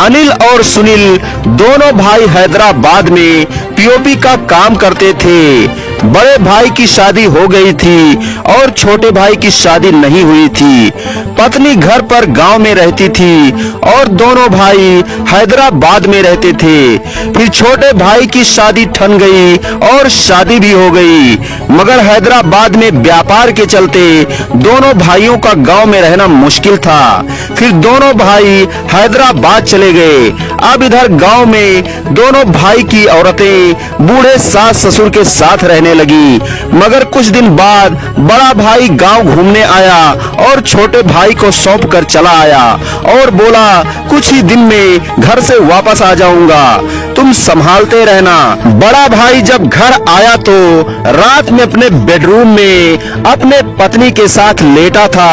अनिल और सुनील दोनों भाई हैदराबाद में पीओपी का काम करते थे। बड़े भाई की शादी हो गई थी और छोटे भाई की शादी नहीं हुई थी। पत्नी घर पर गांव में रहती थी और दोनों भाई हैदराबाद में रहते थे। फिर छोटे भाई की शादी ठन गई और शादी भी हो गई, मगर हैदराबाद में व्यापार के चलते दोनों भाइयों का गांव में रहना मुश्किल था। फिर दोनों भाई हैदराबाद चले गए। अब इधर गांव में दोनों भाई की औरतें बूढ़े सास ससुर के साथ रहने लगी। मगर कुछ दिन बाद बड़ा भाई गांव घूमने आया और छोटे भाई को सौंप कर चला आया और बोला, कुछ ही दिन में घर से वापस आ जाऊंगा, तुम संभालते रहना। बड़ा भाई जब घर आया तो रात में अपने बेडरूम में अपने पत्नी के साथ लेटा था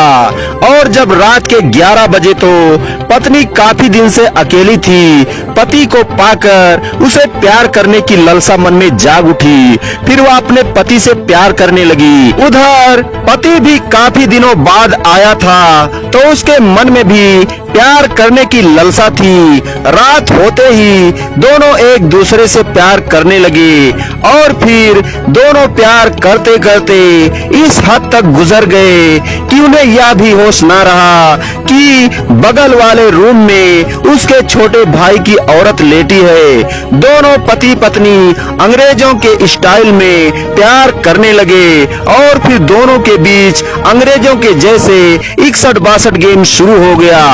और जब रात के 11 बजे तो पत्नी काफी दिन से अकेली थी। पति को पाकर उसे प्यार करने की लालसा मन में जाग उठी। फिर वह अपने पति से प्यार करने लगी। उधर पति भी काफी दिनों बाद आया था तो उसके मन में भी प्यार करने की लालसा थी। रात होते ही दोनों एक दूसरे से प्यार करने लगे और फिर दोनों प्यार करते करते इस हद तक गुजर गए कि उन्हें यह भी होश ना रहा कि बगल वाले रूम में उसके छोटे भाई की औरत लेटी है। दोनों पति पत्नी अंग्रेजों के स्टाइल में प्यार करने लगे और फिर दोनों के बीच अंग्रेजों के जैसे 61-62 गेम शुरू हो गया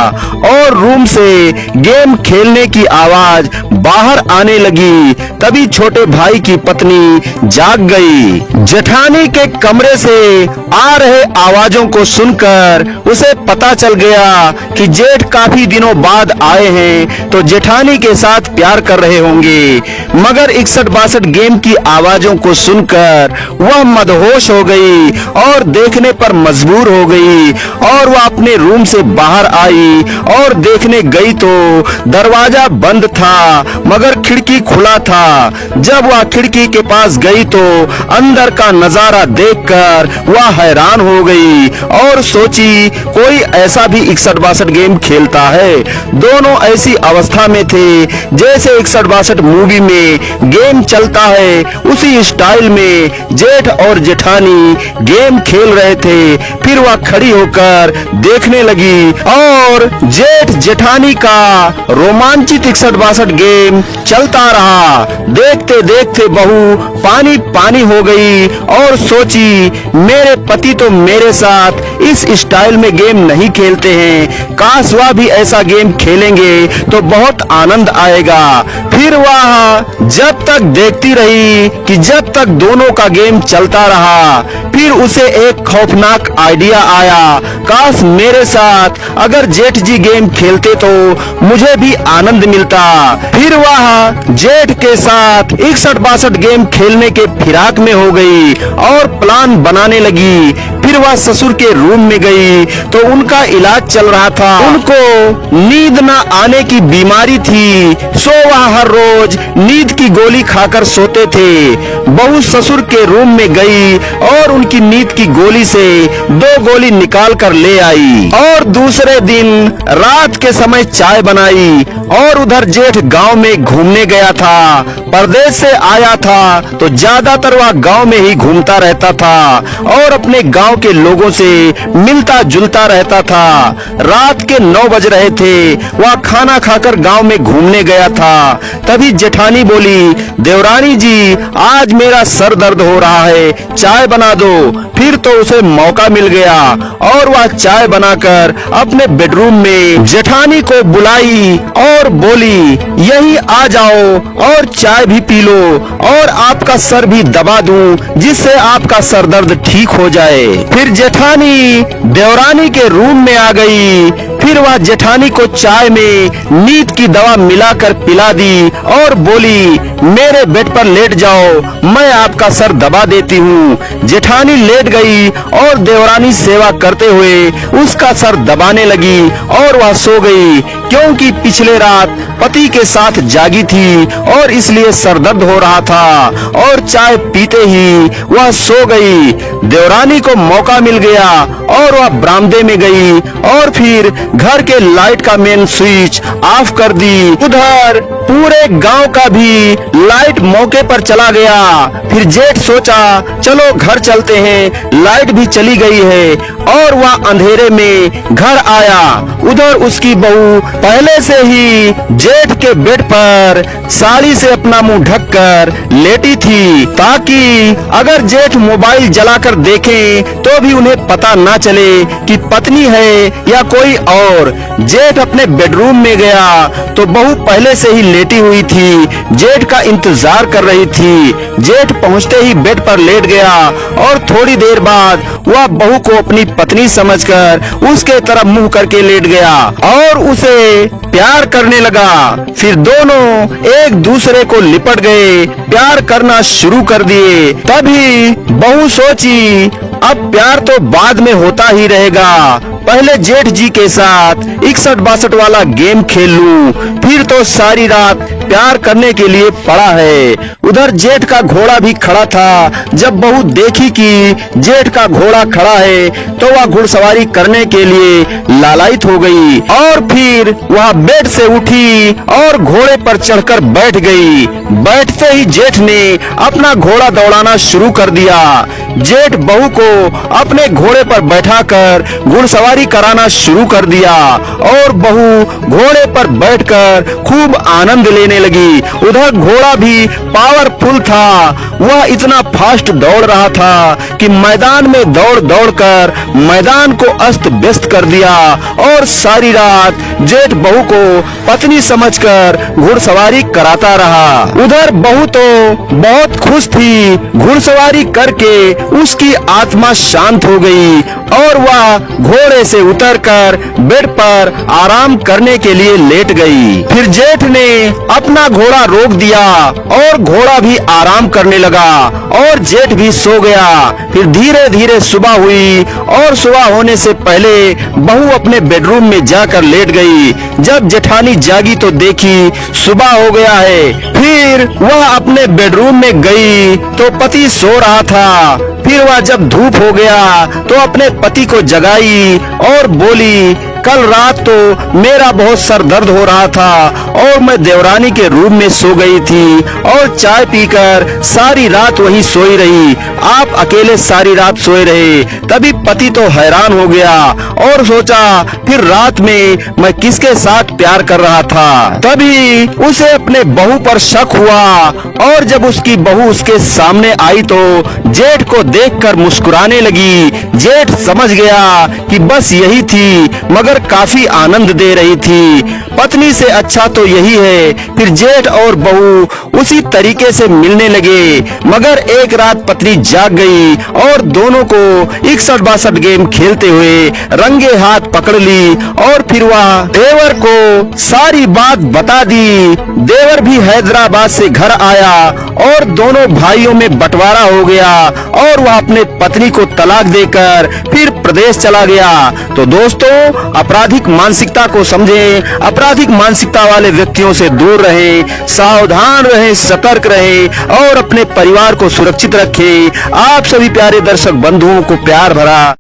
और रूम से गेम खेलने की आवाज बाहर आने लगी। तभी छोटे भाई की पत्नी जाग गई। जेठानी के कमरे से आ रहे आवाजों को सुनकर उसे पता चल गया कि जेठ काफी दिनों बाद आए हैं तो जेठानी के साथ प्यार कर रहे होंगे। मगर 61-62 गेम की आवाजों को सुनकर वह मदहोश हो गई और देखने पर मजबूर हो गई और वह अपने रूम से बाहर आई और देखने गई तो दरवाजा बंद था मगर खिड़की खुला था। जब वह खिड़की के पास गई तो अंदर का नजारा देखकर वह हैरान हो गई और सोची कोई ऐसा भी 61-62 गेम खेलता है। दोनों ऐसी अवस्था में थे जैसे 61-62 मूवी में गेम चलता है, उसी स्टाइल में जेठ और जेठानी गेम खेल रहे थे। फिर वह खड़ी होकर देखने लगी और जेठ जेठानी का रोमांचित 61-62 गेम चलता रहा। देखते देखते बहू पानी पानी हो गई और सोची मेरे पति तो मेरे साथ इस स्टाइल में गेम नहीं खेलते हैं, काश वह भी ऐसा गेम खेलेंगे तो बहुत आनंद आएगा। फिर वह जब तक देखती रही कि जब तक दोनों का गेम चलता रहा। फिर उसे एक खौफनाक आइडिया आया, काश मेरे साथ अगर जेठ जी गेम खेलते तो मुझे भी आनंद मिलता। फिर वह जेठ के साथ 61-62 गेम खेलने के फिराक में हो गई और प्लान बनाने लगी। फिर वह ससुर के रूम में गई तो उनका इलाज चल रहा था। उनको नींद न आने की बीमारी थी, सो वह हर रोज नींद की गोली खाकर सोते थे। बहू ससुर के रूम में गई और उनकी नींद की गोली से 2 गोली निकाल कर ले आई और दूसरे दिन रात के समय चाय बनाई। और उधर जेठ गांव में घूमने गया था, परदेश से आया था तो ज्यादातर वह गांव में ही घूमता रहता था और अपने गांव के लोगों से मिलता जुलता रहता था। रात के 9 बज रहे थे, वह खाना खाकर गांव में घूमने गया था। तभी जेठानी बोली, देवरानी जी आज मेरा सर दर्द हो रहा है, चाय बना दो। फिर तो उसे मौका मिल गया और वह चाय बनाकर अपने बेडरूम में जेठानी को बुलाई और बोली, यही आ जाओ और चाय भी पी लो और आपका सर भी दबा दूं जिससे आपका सर दर्द ठीक हो जाए। फिर जेठानी देवरानी के रूम में आ गई। फिर वह जेठानी को चाय में नींद की दवा मिलाकर पिला दी और बोली, मेरे बेड पर लेट जाओ, मैं आपका सर दबा देती हूँ। जेठानी लेट गई और देवरानी सेवा करते हुए उसका सर दबाने लगी और वह सो गई, क्योंकि पिछले रात पति के साथ जागी थी और इसलिए सरदर्द हो रहा था और चाय पीते ही वह सो गई। देवरानी को मौका मिल गया और वह बरामदे में गई और फिर घर के लाइट का मेन स्विच ऑफ कर दी। उधर पूरे गांव का भी लाइट मौके पर चला गया। फिर जेठ सोचा चलो घर चलते हैं, लाइट भी चली गई है, और वह अंधेरे में घर आया। उधर उसकी बहू पहले से ही जेठ के बेड पर साड़ी से अपना मुंह ढककर लेटी थी, ताकि अगर जेठ मोबाइल जलाकर देखें तो भी उन्हें पता ना चले कि पत्नी है या कोई और। जेठ अपने बेडरूम में गया तो बहू पहले से ही लेटी हुई थी, जेठ का इंतजार कर रही थी। जेठ पहुंचते ही बेड पर लेट गया और थोड़ी देर बाद वह बहू को अपनी पत्नी समझकर उसके तरफ मुंह करके लेट गया और उसे प्यार करने लगा। फिर दोनों एक दूसरे को लिपट गए, प्यार करना शुरू कर दिए। तभी बहू सोची अब प्यार तो बाद में होता ही रहेगा, पहले जेठ जी के साथ 61-62 वाला गेम खेल लूं, फिर तो सारी रात प्यार करने के लिए पड़ा है। उधर जेठ का घोड़ा भी खड़ा था। जब बहू देखी कि जेठ का घोड़ा खड़ा है तो वह घुड़सवारी करने के लिए लालायित हो गई और फिर वह बेड से उठी और घोड़े पर चढ़कर बैठ गई। बैठते ही जेठ ने अपना घोड़ा दौड़ाना शुरू कर दिया। जेठ बहू को अपने घोड़े पर बैठाकर घुड़सवारी कराना शुरू कर दिया और बहू घोड़े पर बैठकर खूब आनंद लेने लगी। उधर घोड़ा भी पावरफुल था, वह इतना फास्ट दौड़ रहा था कि मैदान में दौड़ दौड़कर मैदान को अस्त व्यस्त कर दिया और सारी रात जेठ बहू को पत्नी समझकर घुड़सवारी कराता रहा। उधर बहू तो बहुत खुश थी, घुड़सवारी करके उसकी आत्मा शांत हो गई और वह घोड़े से उतरकर बेड पर आराम करने के लिए लेट गई। फिर जेठ ने अपना घोड़ा रोक दिया और घोड़ा भी आराम करने लगा और जेठ भी सो गया। फिर धीरे धीरे सुबह हुई और सुबह होने से पहले बहू अपने बेडरूम में जाकर लेट गई। जब जेठानी जागी तो देखी सुबह हो गया है। फिर वह अपने बेडरूम में गई तो पति सो रहा था। फिर वह जब धूप हो गया तो अपने पति को जगाई और बोली कल रात तो मेरा बहुत सर दर्द हो रहा था और मैं देवरानी के रूम में सो गई थी और चाय पीकर सारी रात वहीं सोई रही, आप अकेले सारी रात सोए रहे। तभी पति तो हैरान हो गया और सोचा फिर रात में मैं किसके साथ प्यार कर रहा था। तभी उसे अपने बहू पर शक हुआ और जब उसकी बहू उसके सामने आई तो जेठ को देखकर मुस्कुराने लगी। जेठ समझ गया कि बस यही थी, मगर काफी आनंद दे रही थी। पत्नी से अच्छा तो यही है। फिर जेठ और बहू उसी तरीके से मिलने लगे, मगर एक रात पत्नी जाग गई और दोनों को 61-62 गेम खेलते हुए रंगे हाथ पकड़ ली और फिर वह देवर को सारी बात बता दी। देवर भी हैदराबाद से घर आया और दोनों भाइयों में बंटवारा हो गया और वह अपने पत्नी को तलाक देकर फिर प्रदेश चला गया। तो दोस्तों, आपराधिक मानसिकता को समझें, आपराधिक मानसिकता वाले व्यक्तियों से दूर रहें, सावधान रहें, सतर्क रहें और अपने परिवार को सुरक्षित रखें। आप सभी प्यारे दर्शक बंधुओं को प्यार भरा